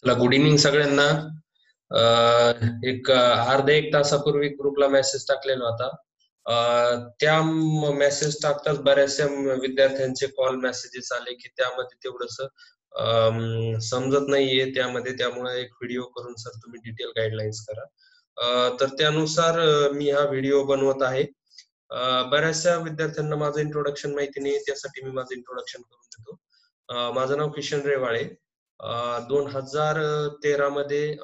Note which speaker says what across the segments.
Speaker 1: चला good evening सगळ्यांना. एक अर्धा एक तासापूर्वी ग्रुपला मेसेज टाकलेला होता. त्या मेसेज टाकताच बऱ्याचशा विद्यार्थ्यांचे कॉल मेसेजेस आले की त्यामध्ये तेवढंस समजत नाहीये त्यामध्ये, त्यामुळे एक व्हिडिओ करून सर तुम्ही डिटेल गाईडलाईन्स करा. तर त्यानुसार मी हा व्हिडिओ बनवत आहे. बऱ्याचशा विद्यार्थ्यांना माझं इंट्रोडक्शन माहिती नाही, त्यासाठी मी माझं इंट्रोडक्शन करून देतो. माझं नाव किशन रेवाळे. 2013 मध्ये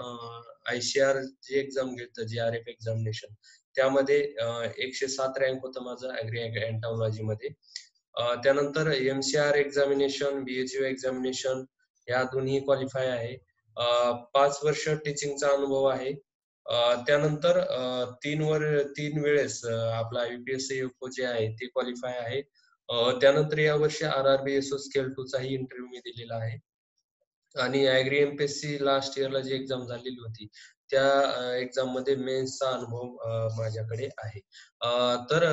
Speaker 1: ICR जी एक्झाम घेतलं, GRF एक्झामिनेशन, त्यामध्ये 107 रँक होतं माझं ऍग्री अँटॉलॉजी मध्ये. त्यानंतर MCR एक्झामिनेशन, BHU एक्झामिनेशन या दोन्ही क्वालिफाय आहे. 5 वर्ष टीचिंगचा अनुभव आहे. त्यानंतर तीन वेळेस आपला UPSC UFO जे आहे ते क्वालिफाय आहे. त्यानंतर यावर्षी RRB स्केल 2 चाही इंटरव्ह्यू मी दिलेला आहे. आणि ऍग्री MPSC लास्ट इयरला जी एक्झाम झालेली होती त्या एक्झाम मध्ये मेन्सचा अनुभव माझ्याकडे आहे. तर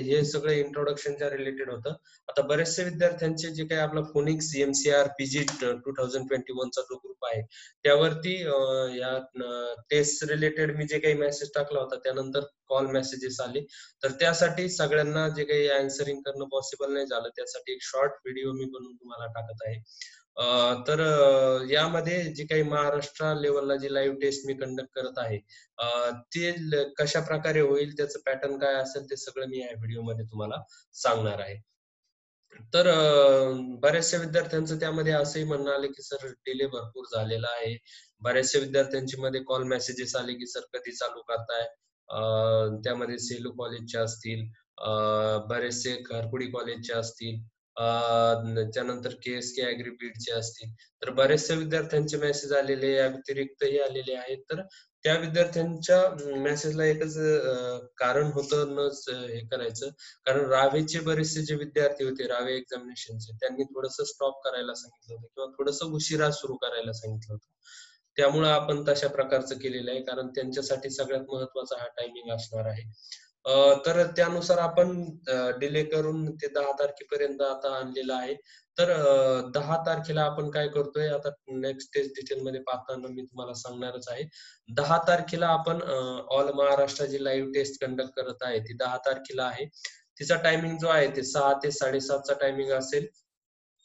Speaker 1: हे सगळे इंट्रोडक्शनच्या रिलेटेड होतं. आता बरेचसे विद्यार्थ्यांचे जे काही आपला फोनिक्स MCR PG 2021 चा जो ग्रुप आहे त्यावरती या टेस्ट रिलेटेड मी जे काही मेसेज टाकला होता त्यानंतर कॉल मेसेजेस आले. तर त्यासाठी सगळ्यांना जे काही आन्सरिंग करणं पॉसिबल नाही झालं, त्यासाठी एक शॉर्ट व्हिडिओ मी बनवून तुम्हाला टाकत आहे. तर यामध्ये जी काही महाराष्ट्र लेवलला जी लाईव्ह टेस्ट मी कंडक्ट करत आहे ते कशा प्रकारे होईल, त्याचं पॅटर्न काय असेल ते सगळं मी या व्हिडिओमध्ये तुम्हाला सांगणार आहे. तर बऱ्याचशा विद्यार्थ्यांचं त्यामध्ये असंही म्हणणं आलं की सर डिले भरपूर झालेला आहे. बऱ्याचशा विद्यार्थ्यांची मध्ये कॉल मेसेजेस आले की सर कधी चालू करताय. त्यामध्ये सेलू कॉलेजचे असतील, बरेचसे खरपुडी कॉलेजचे असतील, त्यानंतर KSK ऍग्री बीडचे असतील. तर बरेचशा विद्यार्थ्यांचे मेसेज आलेले या व्यतिरिक्तही आलेले आहेत. तर त्या विद्यार्थ्यांच्या मेसेजला एकच कारण होतं न हे करायचं, कारण रावेचे बरेचसे जे विद्यार्थी होते रावे एक्झामिनेशनचे, त्यांनी थोडस स्टॉप करायला सांगितलं होतं किंवा थोडस उशिरा सुरू करायला सांगितलं होतं. त्यामुळे आपण तशा प्रकारचं केलेलं आहे, कारण त्यांच्यासाठी सगळ्यात महत्वाचा हा टायमिंग असणार आहे. तर त्यानुसार आपण डिले करून ते 10 तारखेपर्यंत आता आणलेलं आहे. तर 10 तारखेला आपण काय करतोय आता, नेक्स्ट टेस्ट डिटेलमध्ये पाहताना मी तुम्हाला सांगणारच आहे. 10 तारखेला आपण ऑल महाराष्ट्र जी लाईव्ह टेस्ट कंडक्ट करत आहे ती 10 तारखेला आहे. तिचा टायमिंग जो आहे ते 6 ते 7:30 चा टायमिंग असेल.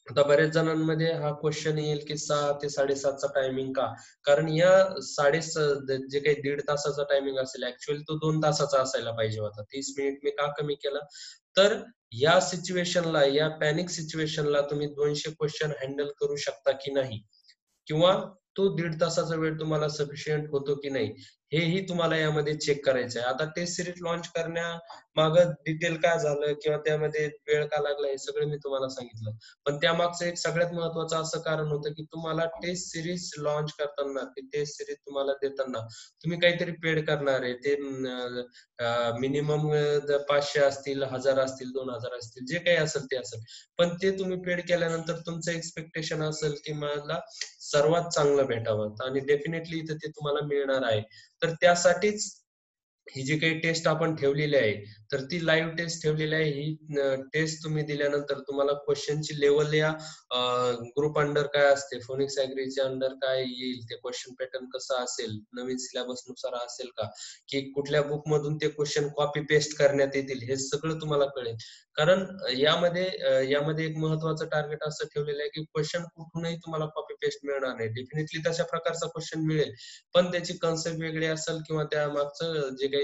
Speaker 1: आता बऱ्याच जणांमध्ये हा क्वेश्चन येईल की 6 ते 7:30 चा टायमिंग का? कारण या जे काही 1.5 तासाचा टायमिंग असेल, ऍक्च्युअली तो 2 तासाचा असायला पाहिजे होता. 30 मिनिट मी का कमी केला? तर या सिच्युएशनला, या पॅनिक सिच्युएशनला तुम्ही 200 क्वेश्चन हँडल करू शकता की नाही, किंवा तो 1.5 तासाचा वेळ तुम्हाला सफिशियंट होतो की नाही, हेही तुम्हाला यामध्ये चेक करायचं आहे. आता टेस्ट सिरीज लॉन्च करण्यामागं डिटेल काय झालं किंवा त्यामध्ये वेळ का लागला हे सगळं मी तुम्हाला सांगितलं. पण त्यामागचं एक सगळ्यात महत्वाचं असं कारण होतं की तुम्हाला टेस्ट सिरीज लॉन्च करताना, ती टेस्ट सिरीज तुम्हाला देताना तुम्ही काहीतरी पेड करणार आहे. ते मिनिमम 500 असतील, 1000 असतील, 2000 असतील, जे काही असेल ते असेल. पण ते तुम्ही पेड केल्यानंतर तुमचं एक्सपेक्टेशन असेल की मला सर्वात चांगलं भेटावं, आणि डेफिनेटली इथं ते तुम्हाला मिळणार आहे. तर त्यासाठीच ही जी काही टेस्ट आपण ठेवलेली आहे, तर ती लाईव्ह टेस्ट ठेवलेली आहे. ही टेस्ट तुम्ही दिल्यानंतर तुम्हाला क्वेश्चनची लेवल या ग्रुप अंडर काय असते, फोनिक्स ऍग्रीच्या अंडर काय येईल, ते क्वेश्चन पॅटर्न कसा असेल, नवीन सिलेबस नुसार असेल का, की कुठल्या बुक मधून ते क्वेश्चन कॉपी पेस्ट करण्यात येतील, हे सगळं तुम्हाला कळेल. कारण यामध्ये एक महत्वाचं टार्गेट असं ठेवलेलं आहे की क्वेश्चन कुठूनही तुम्हाला कॉपी पेस्ट मिळणार नाही. डेफिनेटली तशा प्रकारचा क्वेश्चन मिळेल, पण त्याची कन्सेप्ट वेगळी असेल किंवा त्या मागचं जे काही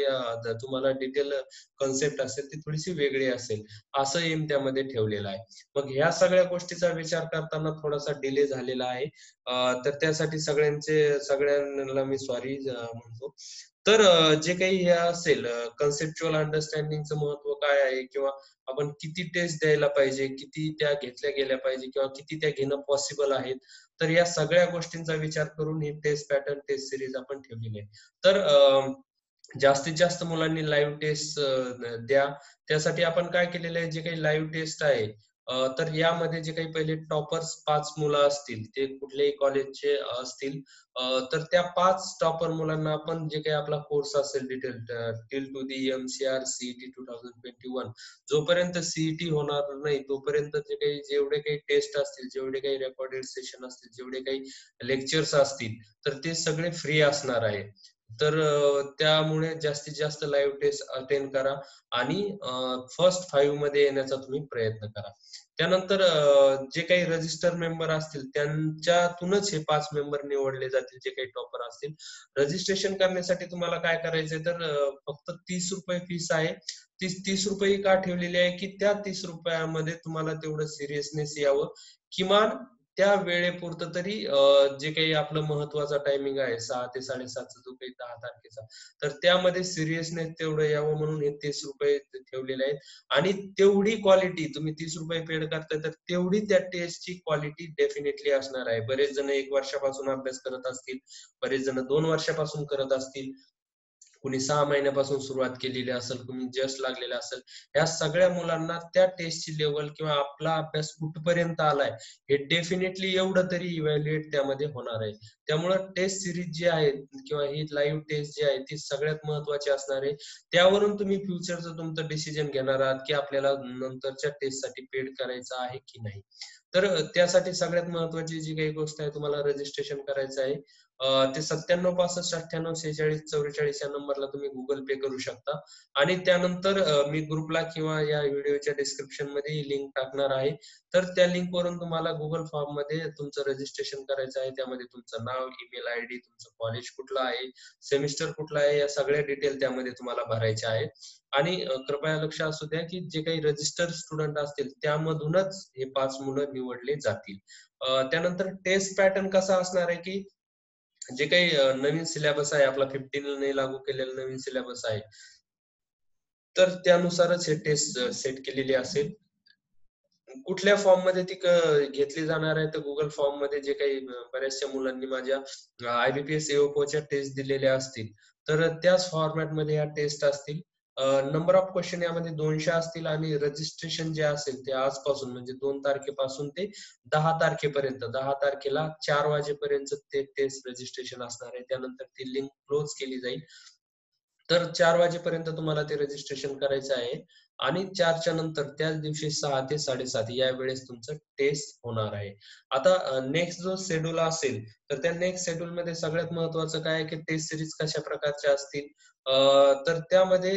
Speaker 1: तुम्हाला डिटेल कन्सेप्ट असेल ती थोडीशी वेगळी असेल, असं एम त्यामध्ये ठेवलेलं आहे. मग ह्या सगळ्या गोष्टीचा विचार करताना थोडासा डिले झालेला आहे. तर त्यासाठी सगळ्यांना मी सॉरी म्हणतो. तर जे काही हे असेल, कन्सेप्च्युअल अंडरस्टँडिंगचं महत्व काय आहे, किंवा आपण किती टेस्ट द्यायला पाहिजे, किती त्या घेतल्या गेल्या पाहिजे, किंवा किती त्या घेणं पॉसिबल आहेत, तर या सगळ्या गोष्टींचा विचार करून ही टेस्ट पॅटर्न, टेस्ट सिरीज आपण ठेवलेली आहे. तर जास्तीत जास्त मुलांनी लाईव्ह टेस्ट द्या. त्यासाठी आपण काय केलेलं आहे, जे काही लाईव्ह टेस्ट आहे, तर यामध्ये जे काही पहिले टॉपर्स 5 मुलं असतील, ते कुठल्याही कॉलेजचे असतील, तर त्या 5 टॉपर मुलांना आपण जे काही आपला कोर्स असेल detail till to the MCR CET 2021, जोपर्यंत सीईटी होणार नाही तोपर्यंत जेवढे काही टेस्ट असतील, जेवढे काही रेकॉर्डेड सेशन असतील, जेवढे काही लेक्चर्स असतील, तर ते सगळे फ्री असणार आहे. तर त्यामुळे जास्तीत जास्त लाईव्ह टेस्ट अटेंड करा आणि फर्स्ट 5 मध्ये येण्याचा तुम्ही प्रयत्न करा. त्यानंतर जे काही रजिस्टर मेंबर असतील त्यांच्यातूनच हे 5 मेंबर निवडले जातील, जे काही टॉपर असतील. रजिस्ट्रेशन करण्यासाठी तुम्हाला काय करायचंय तर फक्त 30 रुपये फीस आहे. 30 रुपये का ठेवलेली आहे की त्या 30 रुपयामध्ये तुम्हाला तेवढं सिरियसनेस यावं, किमान त्या वेळेपुरतं तरी जे काही आपलं महत्वाचा टायमिंग आहे 6 ते 7:30चा जो काही 10 तारखेचा, तर त्यामध्ये सिरियसनेस तेवढं यावं म्हणून हे 30 रुपये ठेवलेले आहेत. आणि तेवढी क्वालिटी तुम्ही 30 रुपये पेड करताय तर तेवढी त्या टेस्टची क्वालिटी डेफिनेटली असणार आहे. बरेच जण 1 वर्षापासून अभ्यास करत असतील, बरेच जण 2 वर्षापासून करत असतील, कुणी 6 महिन्यापासून सुरुवात केलेली असेल, कुणी जस्ट लागलेलं असेल. या सगळ्या मुलांना त्या टेस्टची लेवल किंवा आपला अभ्यास कुठपर्यंत आलाय हे डेफिनेटली एवढं तरी इव्हॅल्युएट त्यामध्ये होणार आहे. त्यामुळं टेस्ट सिरीज जी आहे किंवा ही लाईव्ह टेस्ट जी आहे ती सगळ्यात महत्वाची असणार आहे. त्यावरून तुम्ही फ्युचरचं तुमचं डिसिजन घेणार आहात की आपल्याला नंतरच्या टेस्टसाठी पेड करायचं आहे की नाही. तर त्यासाठी सगळ्यात महत्वाची जी काही गोष्ट आहे, तुम्हाला रजिस्ट्रेशन करायचं आहे. ते 97 65 98 46 44 या नंबरला तुम्ही गुगल पे करू शकता. आणि त्यानंतर मी ग्रुपला किंवा या व्हिडिओच्या डिस्क्रिप्शन मध्ये लिंक टाकणार आहे. तर त्या लिंक वरून तुम्हाला गुगल फॉर्म मध्ये तुमचं रजिस्ट्रेशन करायचं आहे. त्यामध्ये तुमचं नाव, ईमेल आयडी, तुमचं कॉलेज कुठलं आहे, सेमिस्टर कुठला आहे, या सगळ्या डिटेल त्यामध्ये तुम्हाला भरायच्या आहेत. आणि कृपया लक्ष असू द्या की जे काही रजिस्टर स्टुडंट असतील त्यामधूनच हे 5 मुलं निवडले जातील. त्यानंतर टेस्ट पॅटर्न कसा असणार आहे की जे काही नवीन सिलेबस आहे आपला 15 ने लागू केलेला नवीन सिलेबस आहे, तर त्यानुसारच हे टेस्ट सेट केलेली असेल. कुठल्या फॉर्म मध्ये ती घेतली जाणार आहे तर गुगल फॉर्म मध्ये जे काही बऱ्याचशा मुलांनी माझ्या IBPS AOPOच्या टेस्ट दिलेल्या असतील, तर त्याच फॉर्मॅट मध्ये ह्या टेस्ट असतील. नंबर ऑफ क्वेश्चन यामध्ये 200 असतील आणि रजिस्ट्रेशन जे असेल ते आजपासून म्हणजे 2 तारखेपासून ते 10 तारखेपर्यंत, 10 तारखेला 4 वाजेपर्यंत ते टेस्ट रजिस्ट्रेशन असणार आहे. त्यानंतर ती लिंक क्लोज केली जाईल. तर 4 वाजेपर्यंत तुम्हाला ते रजिस्ट्रेशन करायचं आहे आणि 4च्या नंतर त्याच दिवशी 6 ते 7:30 या वेळेस तुमचं टेस्ट होणार आहे. आता नेक्स्ट जो शेड्यूल असेल, तर त्या नेक्स्ट शेड्यूलमध्ये सगळ्यात महत्त्वाचं काय आहे की टेस्ट सीरीज कशा प्रकारच्या असतील. तर त्यामध्ये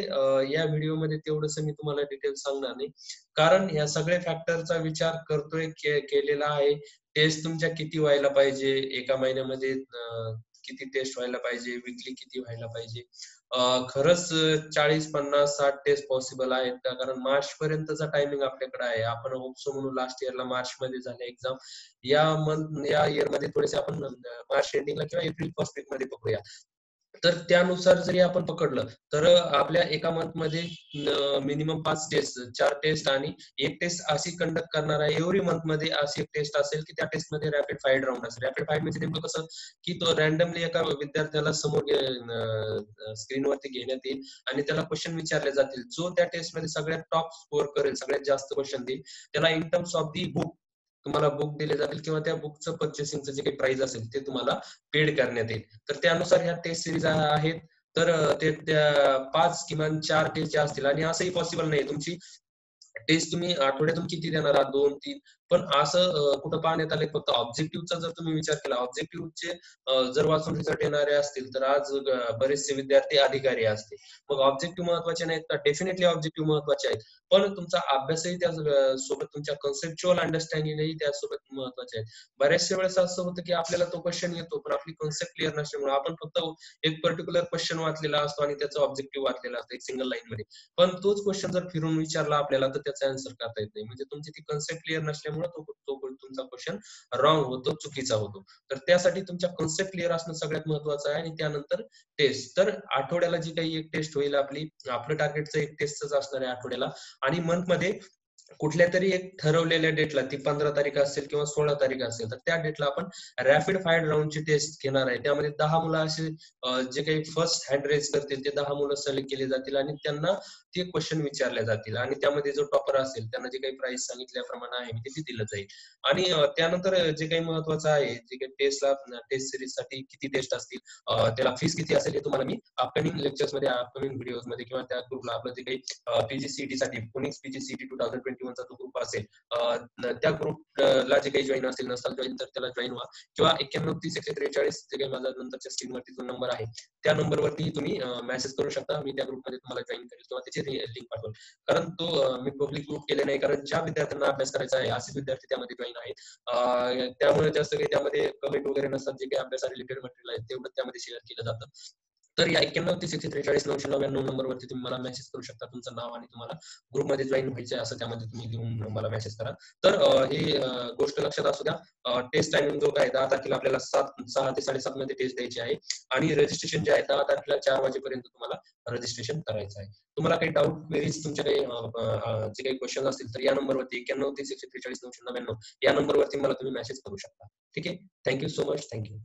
Speaker 1: या व्हिडिओमध्ये तेवढंसं मी तुम्हाला डिटेल सांगणार नाही. कारण या सगळ्या फॅक्टरचा विचार करतोय, केलेला आहे. टेस्ट तुमच्या किती व्हायला पाहिजे, एका महिन्यामध्ये किती टेस्ट व्हायला पाहिजे, वीकली किती व्हायला पाहिजे. खरंच 40, 50, 60 टेस्ट पॉसिबल आहेत का? कारण मार्च पर्यंतचा टायमिंग आपल्याकडे आहे. आपण होपसो म्हणून लास्ट इयरला मार्च मध्ये झाल्या एक्झाम. या इयर मध्ये थोडेसे आपण मार्च एंडिंगला किंवा एप्रिल फर्स्ट वीक मध्ये पकडूया. तर त्यानुसार जरी आपण पकडलं तर आपल्या एका मंथ मध्ये मिनिमम 5 टेस्ट, 4 टेस्ट आणि एक टेस्ट अशी कंडक्ट करणार आहे. एव्हरी मंथ मध्ये अशी एक टेस्ट असेल की त्या टेस्ट मध्ये रॅपिड फायर राऊंड असेल. रॅपिड फायर म्हणजे नेमकं कसं की तो रॅन्डमली एका विद्यार्थ्याला समोर स्क्रीनवरती घेण्यात येईल आणि त्याला क्वेश्चन विचारले जातील. जो त्या टेस्ट मध्ये सगळ्यात टॉप स्कोर करेल, सगळ्यात जास्त क्वेश्चन देईल, त्याला in terms of the book तुम्हाला बुक दिले जातील किंवा त्या बुकचं पर्चेसिंगचं जे काही प्राइस असेल ते तुम्हाला पेड करण्यात येईल. तर त्यानुसार ह्या टेस्ट सिरीज आहेत. तर ते त्या 5 किमान 4 टेस्ट ज्या असतील आणि असंही पॉसिबल नाही तुमची टेस्ट तुम्ही आठवड्यातून किती देणार आहात, 2-3. पण असं कुठं पाहण्यात आलंय फक्त ऑब्जेक्टिव्हचा जर तुम्ही विचार केला, ऑब्जेक्टिव्हचे जर वाचून रिझल्ट येणारे असतील तर आज बरेचसे विद्यार्थी अधिकारी असतील. मग ऑब्जेक्टिव्ह महत्वाचे नाहीत का? डेफिनेटली ऑब्जेक्टिव्ह महत्वाचे आहेत. पण तुमचा अभ्यासही त्या सोबत तुमच्या कन्सेप्च्युअल अंडरस्टँडिंगही त्यासोबत महत्वाचे आहेत. बऱ्याचशा वेळेस असं होतं की आपल्याला तो क्वेश्चन येतो पण आपली कन्सेप्ट क्लिअर नसल्यामुळे आपण फक्त एक पर्टिक्युलर क्वेश्चन वाचलेला असतो आणि त्याचा ऑब्जेक्टिव्ह वाचलेला असतो एक सिंगल लाईन मध्ये. पण तोच क्वेश्चन जर फिरून विचारला आपल्याला तर त्याचा आन्सर करता येत नाही. म्हणजे तुमची ती कन्सेप्ट क्लिअर नसल्यामुळे तो तुमचा क्वेश्चन रॉंग होतो, चुकीचा होतो. तर त्यासाठी तुमच्या कन्सेप्ट क्लिअर असणं सगळ्यात महत्वाचं आहे आणि त्यानंतर टेस्ट. तर आठवड्याला जी काही एक टेस्ट होईल आपलं टार्गेटचं एक टेस्टच असणार आहे आठवड्याला. आणि मंथ मध्ये कुठल्या तरी एक ठरवलेल्या डेटला, ती 15 तारीख असेल किंवा 16 तारीख असेल, तर त्या डेटला आपण रॅपिड फायर राउंडची टेस्ट घेणार आहे. त्यामध्ये 10 मुलं असे जे काही फर्स्ट हँड रेज करतील ते 10 मुलं सिलेक्ट केली जातील आणि त्यांना ते क्वेश्चन विचारले जातील आणि त्यामध्ये जो टॉपर असेल त्यांना जे काही प्राइस सांगितल्याप्रमाणे आहे ते दिलं जाईल. आणि त्यानंतर जे काही महत्वाचं आहे, जे काही टेस्ट सिरीजसाठी किती टेस्ट असतील, त्याला फीस किती असेल हे तुम्हाला मी अपकमिंग लेक्चर्समध्ये, अपकमिंग व्हिडिओजमध्ये किंवा त्या ग्रुपला आपलं जे काही पीजीसीईटी साठी पुणिक्स पीजीसीईटी 2021 चा जो ग्रुप असेल, त्या ग्रुपला जे काही जॉईन असेल, नसाल जॉईन तर त्याला जॉईन व्हा किंवा 9130 143 जे काही माझा नंतरच्या स्क्रीनवरती जो नंबर आहे त्या नंबरवरती तुम्ही मेसेज करू शकता. मी त्या ग्रुपमध्ये तुम्हाला जॉईन करेल किंवा त्याची लिंक पाठवेल. कारण तो मी पब्लिक ग्रुप केले नाही, कारण ज्या विद्यार्थ्यांना अभ्यास करायचा आहे असे विद्यार्थी त्यामध्ये जॉईन आहेत. त्यामुळे जास्त काही त्यामध्ये कमेंट वगैरे नसतात. जे काही अभ्यासा रिलेटेड मटेरियल आहे तेवढं त्यामध्ये शेअर केलं जातं. तर या 9130 143 999 नंबरवरती तुम्ही मला मेसेज करू शकता, तुमचं नाव आणि तुम्हाला ग्रुपमध्ये जॉईन व्हायचे असं त्यामध्ये तुम्ही घेऊन मला मेसेज करा. तर ही गोष्ट लक्षात असू द्या. टेस्ट टायमिंग जो काय 10 तारखेला आपल्याला 6 ते 7:30 मध्ये टेस्ट द्यायची आहे आणि रजिस्ट्रेशन जे आहे 10 तारखेला 4 वाजेपर्यंत तुम्हाला रजिस्ट्रेशन करायचं आहे. तुम्हाला काही डाऊट, क्वेरीज, तुमच्या काही जे काही क्वेश्चन असतील तर या नंबरवरती 9130 143 999 या नंबरवरती मला तुम्ही मेसेज करू शकता. ठीक आहे. Thank you so much. थँक्यू.